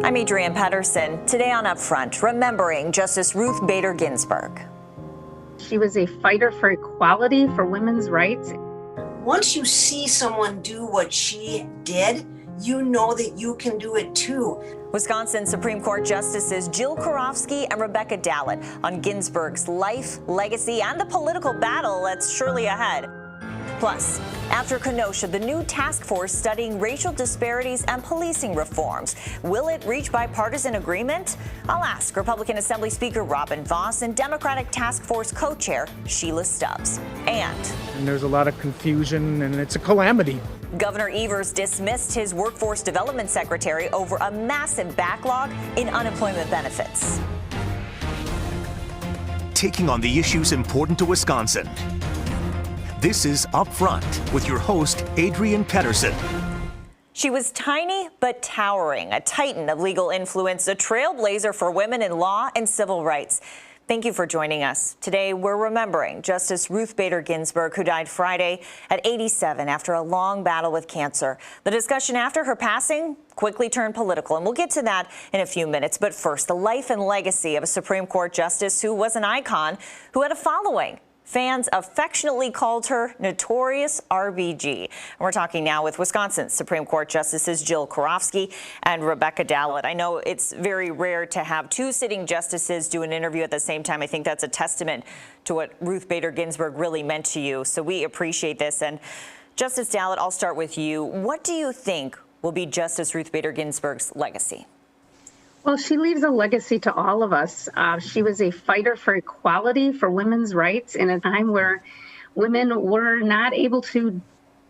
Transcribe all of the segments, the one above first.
I'm Adrienne Pedersen. Today on Upfront, remembering Justice Ruth Bader Ginsburg. She was a fighter for equality, for women's rights. Once you see someone do what she did, you know that you can do it too. Wisconsin Supreme Court Justices Jill Karofsky and Rebecca Dallet on Ginsburg's life, legacy, and the political battle that's surely ahead. Plus, after Kenosha, the new task force studying racial disparities and policing reforms. Will it reach bipartisan agreement? I'll ask Republican Assembly Speaker Robin Vos and Democratic Task Force co-chair Sheila Stubbs. And there's a lot of confusion, and it's a calamity. Governor Evers dismissed his workforce development secretary over a massive backlog in unemployment benefits. Taking on the issues important to Wisconsin. This is Upfront with your host, Adrienne Pedersen. She was tiny but towering, a titan of legal influence, a trailblazer for women in law and civil rights. Thank you for joining us. Today, we're remembering Justice Ruth Bader Ginsburg, who died Friday at 87 after a long battle with cancer. The discussion after her passing quickly turned political, and we'll get to that in a few minutes. But first, the life and legacy of a Supreme Court justice who was an icon, who had a following. Fans affectionately called her Notorious RBG. And we're talking now with Wisconsin Supreme Court Justices Jill Karofsky and Rebecca Dallet. I know it's very rare to have two sitting justices do an interview at the same time. I think that's a testament to what Ruth Bader Ginsburg really meant to you. So we appreciate this. And Justice Dallet, I'll start with you. What do you think will be Justice Ruth Bader Ginsburg's legacy? Well, she leaves a legacy to all of us. She was a fighter for equality, for women's rights in a time where women were not able to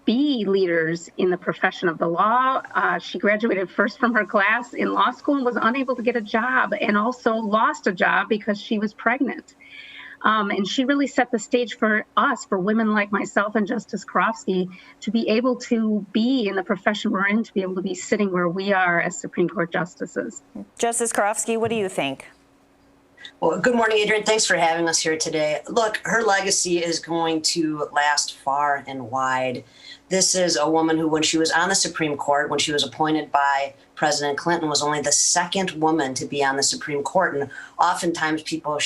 be leaders in the profession of the law. She graduated first from her class in law school and was unable to get a job, and also lost a job because she was pregnant. And she really set the stage for us, for women like myself and Justice Karofsky, to be able to be in the profession we're in, to be able to be sitting where we are as Supreme Court justices. Justice Karofsky, what do you think? Well, good morning, Adrienne. Thanks for having us here today. Look, her legacy is going to last far and wide. This is a woman who, when she was on the Supreme Court, when she was appointed by President Clinton, was only the second woman to be on the Supreme Court. And oftentimes people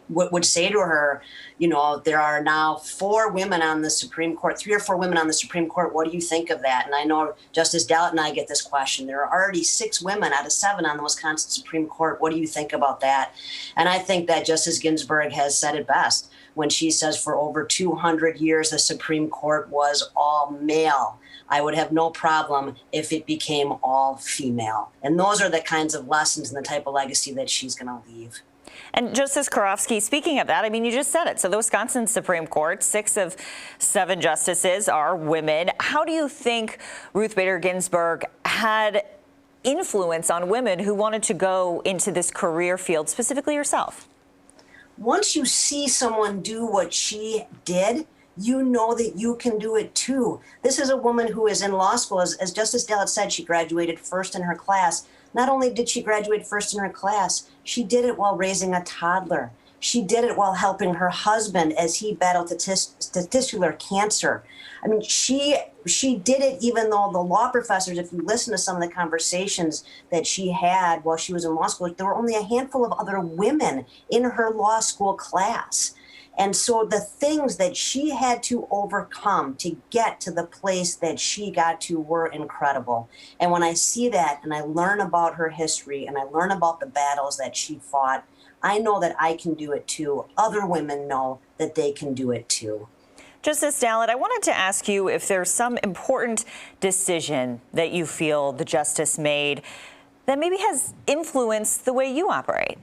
would say to her, you know, there are now 4 women on the Supreme Court, 3 or 4 women on the Supreme Court. What do you think of that? And I know Justice Dallet and I get this question. There are already 6 women out of 7 on the Wisconsin Supreme Court. What do you think about that? And I think that Justice Ginsburg has said it best when she says for over 200 years, the Supreme Court was all male. I would have no problem if it became all female. And those are the kinds of lessons and the type of legacy that she's going to leave. And Justice Karofsky, speaking of that, I mean, you just said it. So the Wisconsin Supreme Court, 6 of 7 justices are women. How do you think Ruth Bader Ginsburg had influence on women who wanted to go into this career field, specifically yourself? Once you see someone do what she did, you know that you can do it too. This is a woman who is in law school. As Justice Dallet said, she graduated first in her class. Not only did she graduate first in her class, she did it while raising a toddler. She did it while helping her husband as he battled testicular cancer. I mean, she did it even though the law professors, if you listen to some of the conversations that she had while she was in law school, there were only a handful of other women in her law school class. And so the things that she had to overcome to get to the place that she got to were incredible. And when I see that and I learn about her history and I learn about the battles that she fought, I know that I can do it too. Other women know that they can do it too. Justice Dallet, I wanted to ask you if there's some important decision that you feel the justice made that maybe has influenced the way you operate.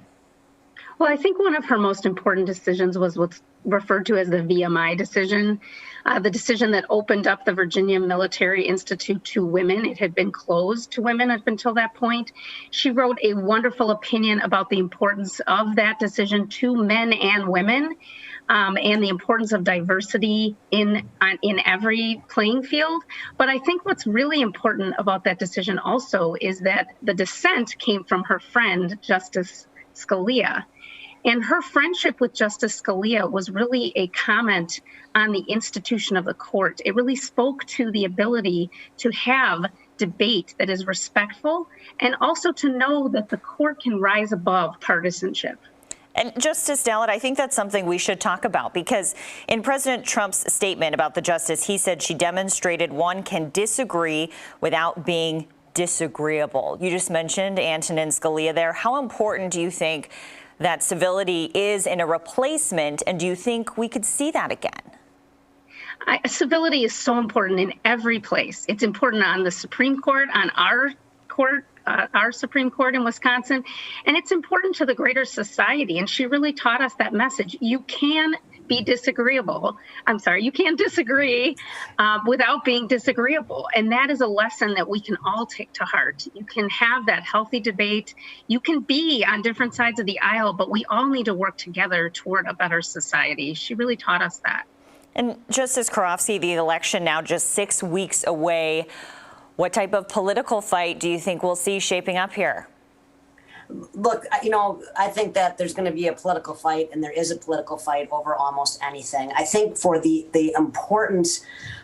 Well, I think one of her most important decisions was what's referred to as the VMI decision, the decision that opened up the Virginia Military Institute to women. It had been closed to women up until that point. She wrote a wonderful opinion about the importance of that decision to men and women, and the importance of diversity in every playing field. But I think what's really important about that decision also is that the dissent came from her friend, Justice Scalia. And her friendship with Justice Scalia was really a comment on the institution of the court. It really spoke to the ability to have debate that is respectful, and also to know that the court can rise above partisanship. And Justice Dallett, I think that's something we should talk about, because in President Trump's statement about the justice, he said she demonstrated one can disagree without being disagreeable. You just mentioned Antonin Scalia there. How important do you think that civility is in a replacement, and do you think we could see that again? Civility is so important in every place. It's important on the Supreme Court, on our court, our Supreme Court in Wisconsin, and it's important to the greater society. And she really taught us that message. You can be disagreeable. You can disagree without being disagreeable. And that is a lesson that we can all take to heart. You can have that healthy debate. You can be on different sides of the aisle, but we all need to work together toward a better society. She really taught us that. And Justice Karofsky, the election now just 6 weeks away. What type of political fight do you think we'll see shaping up here? Look, I think that there's going to be a political fight, and there is a political fight over almost anything. I think for the importance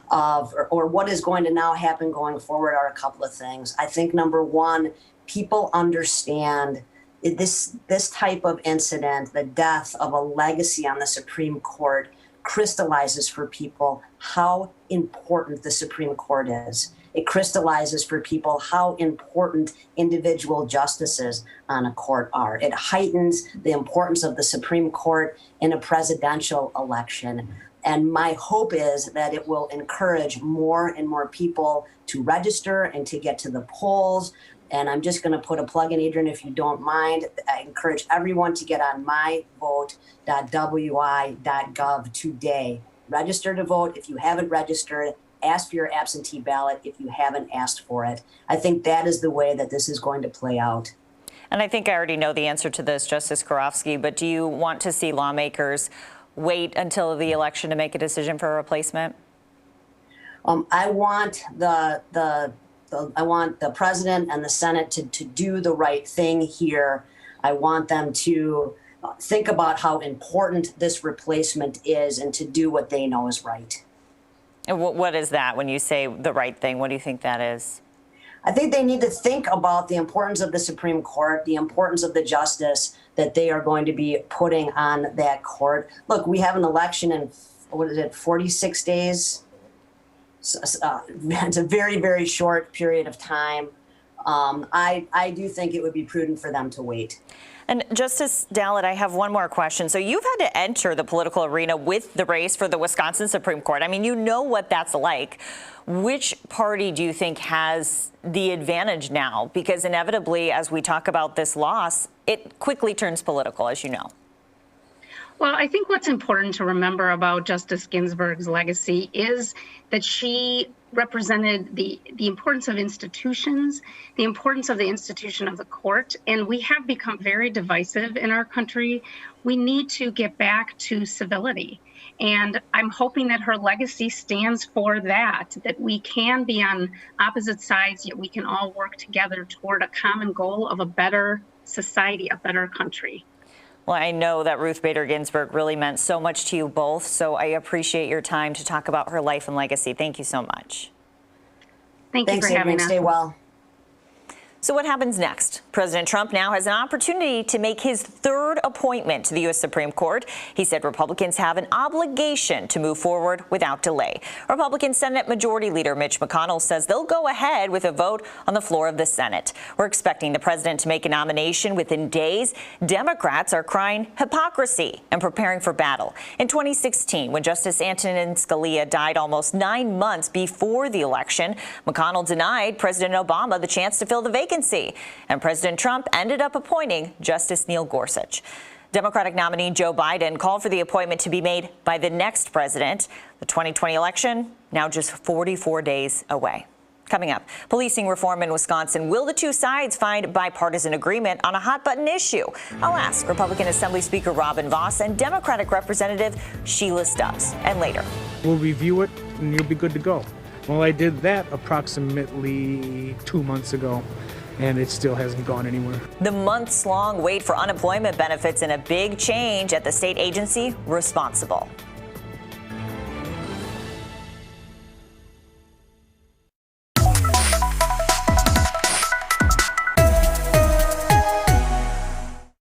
of, or what is going to now happen going forward, are a couple of things. I think number one, people understand this type of incident, the death of a legacy on the Supreme Court, crystallizes for people how important the Supreme Court is. It crystallizes for people how important individual justices on a court are. It heightens the importance of the Supreme Court in a presidential election. And my hope is that it will encourage more and more people to register and to get to the polls. And I'm just going to put a plug in, Adrian, if you don't mind. I encourage everyone to get on myvote.wi.gov today. Register to vote. If you haven't registered, ask for your absentee ballot if you haven't asked for it. I think that is the way that this is going to play out. And I think I already know the answer to this, Justice Karofsky, but do you want to see lawmakers wait until the election to make a decision for a replacement? I want the president and the Senate to do the right thing here. I want them to think about how important this replacement is and to do what they know is right. And what is that when you say the right thing? What do you think that is? I think they need to think about the importance of the Supreme Court, the importance of the justice that they are going to be putting on that court. Look, we have an election in, 46 days? It's a very, very short period of time. I do think it would be prudent for them to wait. And Justice Dallett, I have one more question. So you've had to enter the political arena with the race for the Wisconsin Supreme Court. I mean, you know what that's like. Which party do you think has the advantage now? Because inevitably, as we talk about this loss, it quickly turns political, as you know. Well, I think what's important to remember about Justice Ginsburg's legacy is that she represented the importance of institutions, the importance of the institution of the court, and we have become very divisive in our country. We need to get back to civility. And I'm hoping that her legacy stands for that we can be on opposite sides, yet we can all work together toward a common goal of a better society, a better country. Well, I know that Ruth Bader Ginsburg really meant so much to you both, so I appreciate your time to talk about her life and legacy. Thank you so much. Thanks for having us. Stay well. So what happens next? President Trump now has an opportunity to make his third appointment to the U.S. Supreme Court. He said Republicans have an obligation to move forward without delay. Republican Senate Majority Leader Mitch McConnell says they'll go ahead with a vote on the floor of the Senate. We're expecting the president to make a nomination within days. Democrats are crying hypocrisy and preparing for battle. In 2016, when Justice Antonin Scalia died almost 9 months before the election, McConnell denied President Obama the chance to fill the vacancy. And President Trump ended up appointing Justice Neil Gorsuch. Democratic nominee Joe Biden called for the appointment to be made by the next president. The 2020 election now just 44 days away. Coming up, policing reform in Wisconsin. Will the two sides find bipartisan agreement on a hot-button issue? I'll ask Republican Assembly Speaker Robin Vos and Democratic Representative Sheila Stubbs. And later, We'll review it and you'll be good to go. Well, I did that approximately 2 months ago, and it still hasn't gone anywhere. the months-long wait for unemployment benefits and a big change at the state agency responsible.